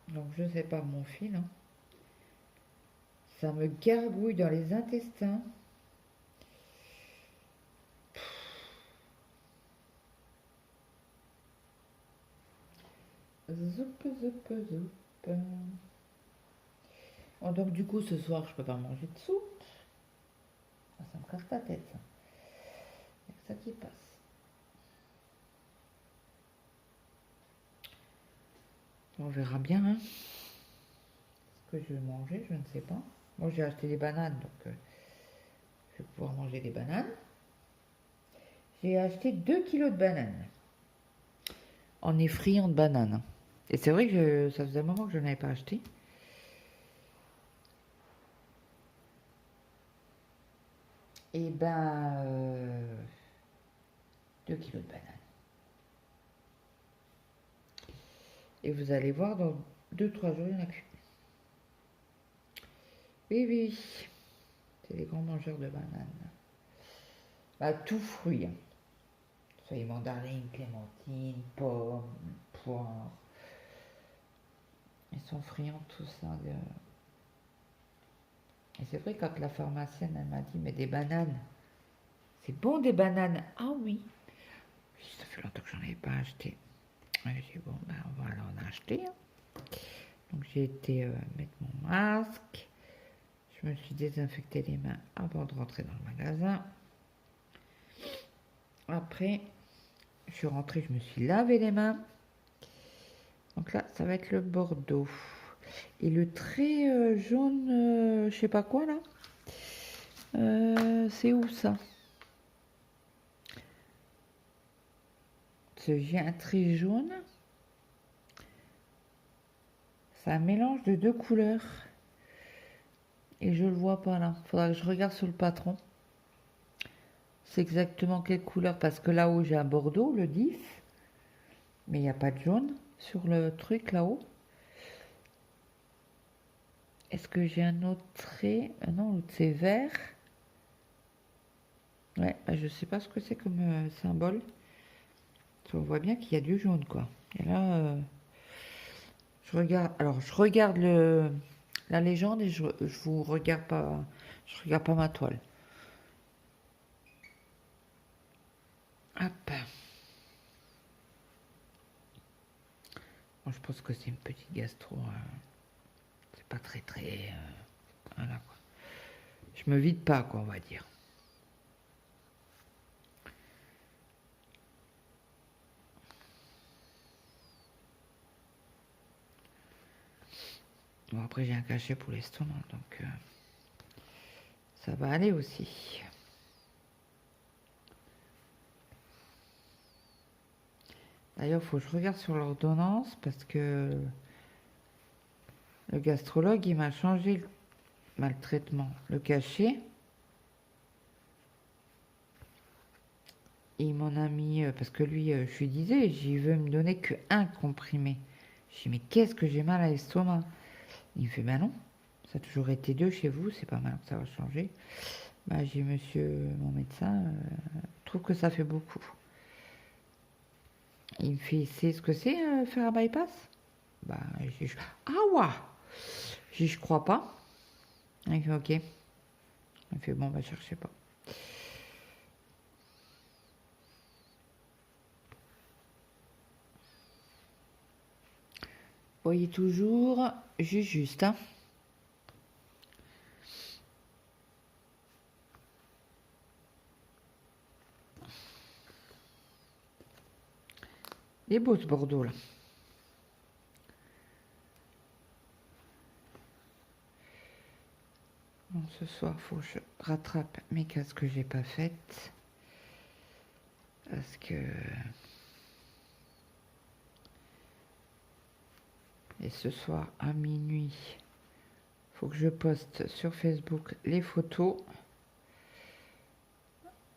Donc je sais pas mon fil. Hein. Ça me gargouille dans les intestins. Zoup, zoup, zoup. Oh, donc du coup ce soir je peux pas manger de soupe. Ça me casse la tête. C'est ça qui passe. On verra bien. Hein. Ce que je vais manger, je ne sais pas. Moi j'ai acheté des bananes, donc je vais pouvoir manger des bananes. J'ai acheté 2 kilos de bananes. En effrayant de bananes. Et c'est vrai que ça faisait un moment que je n'avais pas acheté. Et 2 kilos de bananes. Et vous allez voir, dans 2-3 jours, il y en a plus. Oui. C'est les grands mangeurs de bananes. Tout fruit. Hein. Soyez mandarines, clémentines, pommes, poires. Ils sont friands tout ça. Et c'est vrai, quand la pharmacienne, elle m'a dit, mais des bananes, c'est bon des bananes. Ah oui. Ça fait longtemps que j'en ai pas acheté. J'ai dit, bon, on va aller en acheter. Hein. Donc j'ai été mettre mon masque. Je me suis désinfecté les mains avant de rentrer dans le magasin. Après, je suis rentrée, je me suis lavé les mains. Donc là, ça va être le Bordeaux. Et le trait jaune, je sais pas quoi là. C'est où ça? J'ai un trait jaune. C'est un mélange de 2 couleurs. Et je le vois pas là. Faudra que je regarde sur le patron. C'est exactement quelle couleur. Parce que là-haut, j'ai un Bordeaux, le 10. Mais il n'y a pas de jaune. sur le truc là-haut. Est-ce que j'ai un autre trait? Non, l'autre c'est vert. Ouais, bah, je sais pas ce que c'est comme symbole. On voit bien qu'il y a du jaune, quoi. Et là, je regarde. Alors, je regarde la légende et je vous regarde pas. Je regarde pas ma toile. Hop. Bon, je pense que c'est une petite gastro. C'est pas très très. Voilà quoi. Je me vide pas, quoi, on va dire. Bon, après, j'ai un cachet pour l'estomac, donc ça va aller aussi. D'ailleurs, il faut que je regarde sur l'ordonnance parce que le gastrologue, il m'a changé le traitement. Le cachet, il m'en a mis, parce que lui, je lui disais, j'y veux me donner que un comprimé. Je dis, mais qu'est-ce que j'ai mal à l'estomac? Il me fait, ben non, ça a toujours été deux chez vous, c'est pas mal que ça va changer. Bah, j'ai dit, monsieur mon médecin, je trouve que ça fait beaucoup. Il me fait, c'est ce que c'est faire un bypass? Bah, j'ai dit, ah ouais! J'ai dit, je crois pas. Il fait, ok. Il fait, bon, bah, cherchez pas. Voyez toujours, juste, hein. Il est beau ce Bordeaux là. Bon, ce soir, faut que je rattrape mes cases que j'ai pas faites. Parce que... Et ce soir, à minuit, faut que je poste sur Facebook les photos.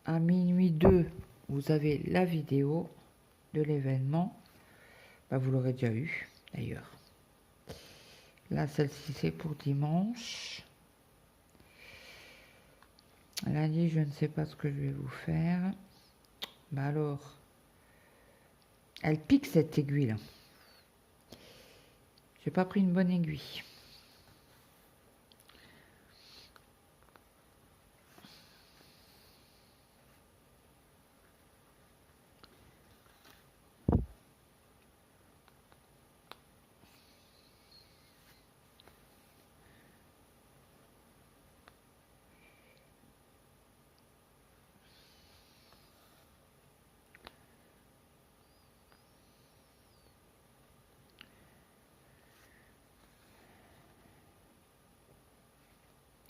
À minuit 2, vous avez la vidéo de l'événement. Bah, vous l'aurez déjà eu, d'ailleurs. Là, celle-ci, c'est pour dimanche. Lundi, je ne sais pas ce que je vais vous faire. Bah alors, elle pique cette aiguille là. J'ai pas pris une bonne aiguille.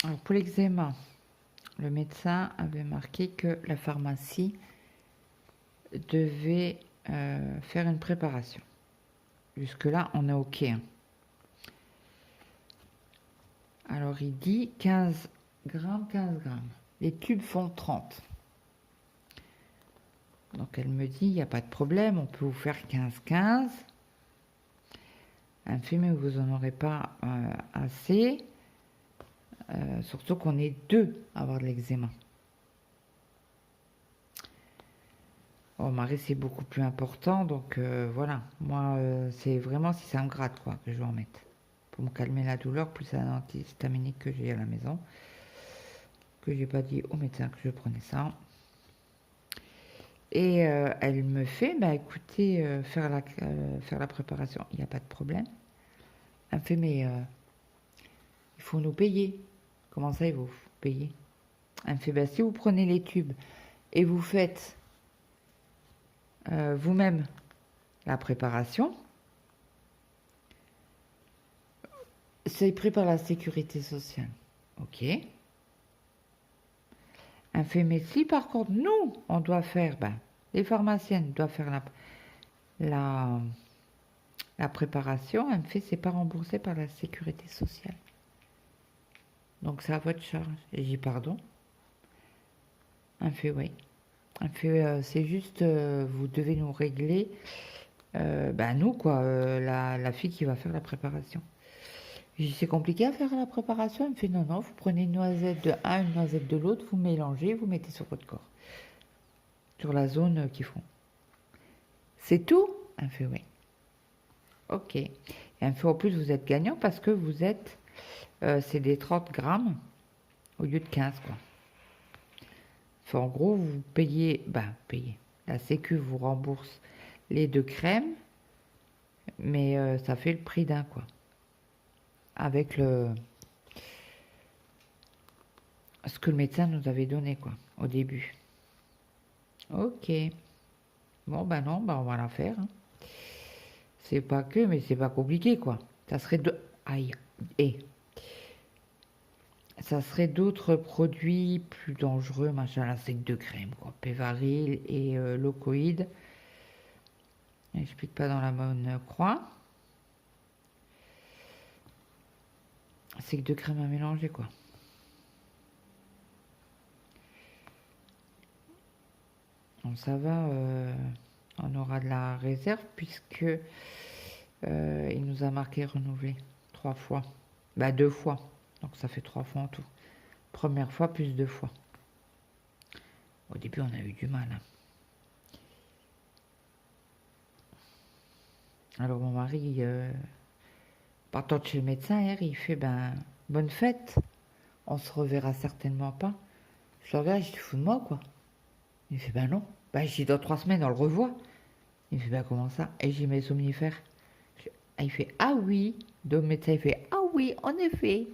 Alors pour l'eczéma, le médecin avait marqué que la pharmacie devait faire une préparation. Jusque-là, on est OK. Hein. Alors il dit 15 grammes, 15 grammes. Les tubes font 30. Donc elle me dit, il n'y a pas de problème, on peut vous faire 15-15. Un film, vous n'en aurez pas assez. Surtout qu'on est deux à avoir de l'eczéma. Bon, Marie, c'est beaucoup plus important, donc voilà. Moi, c'est vraiment si ça me gratte, quoi, que je vais en mettre. Pour me calmer la douleur, plus un antihistaminique que j'ai à la maison. Que j'ai pas dit au médecin que je prenais ça. Et elle me fait, bah écoutez, faire la préparation, il n'y a pas de problème. Elle me fait, mais il faut nous payer. Comment ça, il faut payer? Elle me fait, bah si vous prenez les tubes et vous faites vous-même la préparation, c'est pris par la sécurité sociale. Ok. Elle fait, mais si par contre, nous, on doit faire, ben, les pharmaciennes doivent faire la préparation, elle me fait, c'est pas remboursé par la sécurité sociale. Donc c'est à votre charge. Et j'ai dit, pardon? Elle me fait, oui. Elle me fait, c'est juste, vous devez nous régler Ben nous, quoi, la fille qui va faire la préparation. J'ai dit, c'est compliqué à faire la préparation. Elle me fait, non, non, vous prenez une noisette de un, une noisette de l'autre, vous mélangez, vous mettez sur votre corps, sur la zone qu'ils font. C'est tout? Elle me fait, oui. Ok. Et elle me fait, en plus, vous êtes gagnant parce que vous êtes, c'est des 30 grammes au lieu de 15, quoi. Enfin, en gros, vous payez, payez. La Sécu vous rembourse les 2 crèmes, mais ça fait le prix d'un, quoi. Avec ce que le médecin nous avait donné, quoi, au début. Ok. Bon, non, on va la faire, hein. C'est pas que, mais c'est pas compliqué, quoi. Ça serait de... Aïe. Et... Ça serait d'autres produits plus dangereux, machin, là, c'est que 2 crèmes, quoi. Pévaril et Locoïde. J'explique pas dans la bonne croix. C'est que 2 crèmes à mélanger, quoi. Donc ça va, on aura de la réserve puisque il nous a marqué renouvelé 3 fois. 2 fois. Donc ça fait 3 fois en tout. Première fois plus 2 fois. Au début on a eu du mal, hein. Alors mon mari, partant de chez le médecin, il fait, bonne fête, on se reverra certainement pas. Je le regarde, je dis, fous de moi, quoi. Il fait, non. Je dis, dans 3 semaines, on le revoit. Il fait, comment ça? Et j'ai mes somnifères. Il fait, ah oui. Donc le médecin, il fait, ah oui, en effet.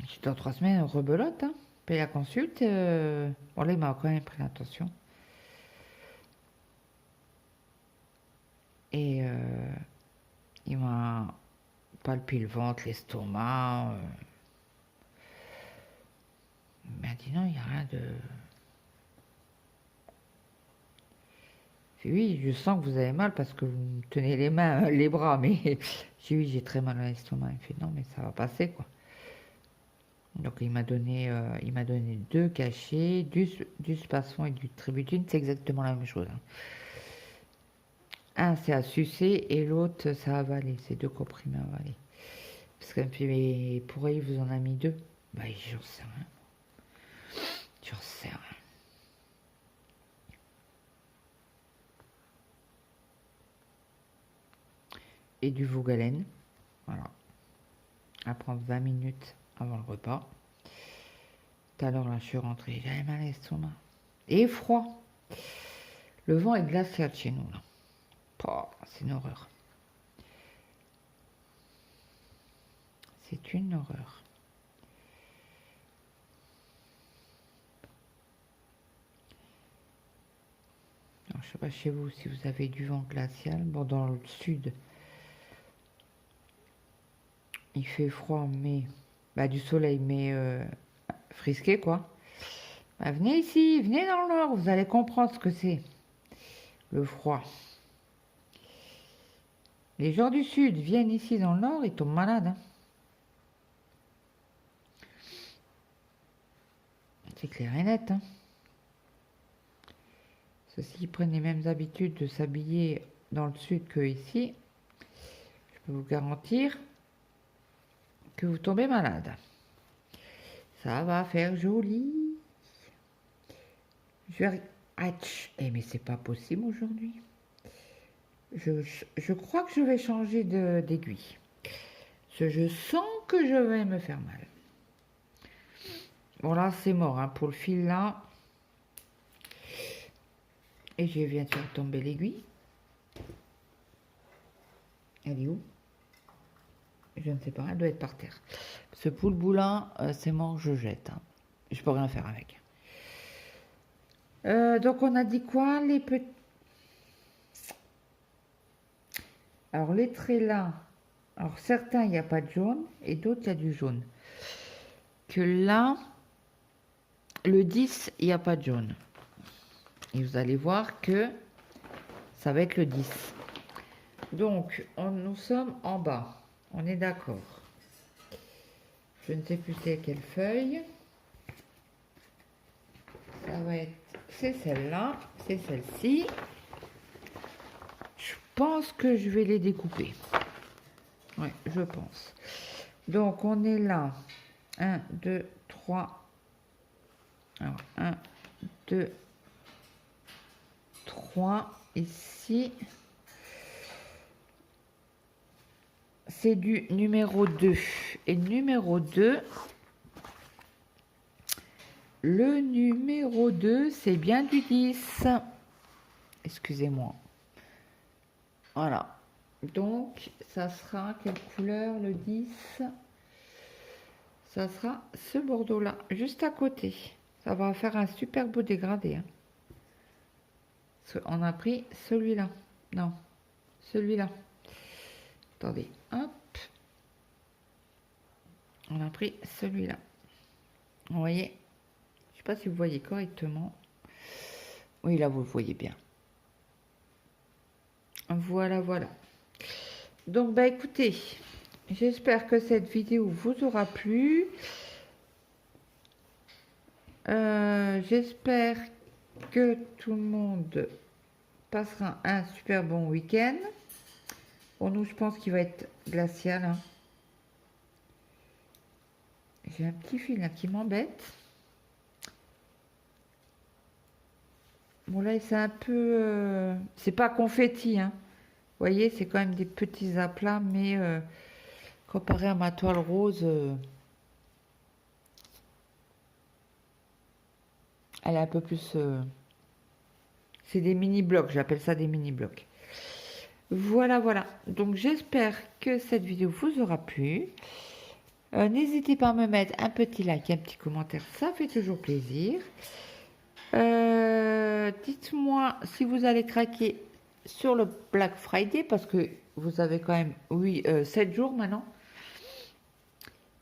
Je dis, dans 3 semaines, on rebelote, hein. Paye la consulte. Bon, là, il m'a quand même pris l'attention. Et il m'a palpé le ventre, l'estomac. Il m'a dit non, il n'y a rien de... J'ai dit, oui, je sens que vous avez mal parce que vous me tenez les mains, les bras, mais j'ai dit, oui, j'ai très mal à l'estomac. Il me fait non, mais ça va passer, quoi. Donc il m'a donné 2 cachets, du Spasfon et du Tributine, c'est exactement la même chose, hein. Un c'est à sucer et l'autre c'est à avaler, c'est 2 comprimés à avaler. Parce qu'elle me fait, mais pourquoi il vous en a mis 2? J'en sais rien. J'en sais rien. Et du Vogalen, voilà. À prendre 20 minutes avant le repas. Tout à l'heure, là, je suis rentrée, j'avais mal à l'estomac. Et froid. Le vent est glacial chez nous, là. C'est une horreur. C'est une horreur. Alors, je sais pas chez vous si vous avez du vent glacial. Bon, dans le sud, il fait froid, mais... du soleil, mais frisqué, quoi. Venez ici, venez dans le nord, vous allez comprendre ce que c'est. Le froid. Les gens du sud viennent ici dans le nord, ils tombent malades, hein. C'est clair et net, hein. Ceux-ci prennent les mêmes habitudes de s'habiller dans le sud que ici. Je peux vous garantir que vous tombez malade. Ça va faire joli. Je vais... mais c'est pas possible aujourd'hui. Je crois que je vais changer d'aiguille. Je sens que je vais me faire mal. Bon là c'est mort, hein, pour le fil là. Et je viens de faire tomber l'aiguille. Elle est où? Je ne sais pas, elle doit être par terre. Ce poule boulin, c'est mort, je jette, hein. Je peux rien faire avec. Donc on a dit quoi? Les petits... Alors les traits là, alors certains il n'y a pas de jaune et d'autres il y a du jaune. Que là, le 10 il n'y a pas de jaune. Et vous allez voir que ça va être le 10. Donc nous sommes en bas, on est d'accord. Je ne sais plus c'est quelle feuille. Ça va être, c'est celle-là, c'est celle-ci. Je pense que je vais les découper. Oui, je pense. Donc, on est là. 1, 2, 3. Alors, 1, 2, 3. Ici. C'est du numéro 2. Et numéro 2, le numéro 2, c'est bien du 10. Excusez-moi. Voilà. Donc, ça sera quelle couleur le 10? Ça sera ce bordeaux-là, juste à côté. Ça va faire un super beau dégradé. Hein. On a pris celui-là. Non, celui-là. Attendez, hop. On a pris celui-là. Vous voyez? Je ne sais pas si vous voyez correctement. Oui, là, vous le voyez bien. Voilà, voilà. Donc, bah écoutez, j'espère que cette vidéo vous aura plu. J'espère que tout le monde passera un super bon week-end. Pour nous, je pense qu'il va être glacial. Hein. J'ai un petit fil là qui m'embête. Bon là, c'est un peu... c'est pas confetti, hein. Vous voyez, c'est quand même des petits aplats, mais comparé à ma toile rose, elle est un peu plus... c'est des mini-blocs, j'appelle ça des mini-blocs. Voilà, voilà. Donc j'espère que cette vidéo vous aura plu. N'hésitez pas à me mettre un petit like, un petit commentaire, ça fait toujours plaisir. Dites-moi si vous allez craquer sur le Black Friday, parce que vous avez quand même, oui, 7 jours maintenant.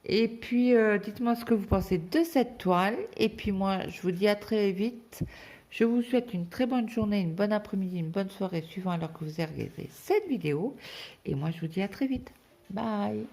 Et puis, dites-moi ce que vous pensez de cette toile. Et puis moi, je vous dis à très vite. Je vous souhaite une très bonne journée, une bonne après-midi, une bonne soirée, suivant à l'heure que vous regardez cette vidéo. Et moi, je vous dis à très vite. Bye!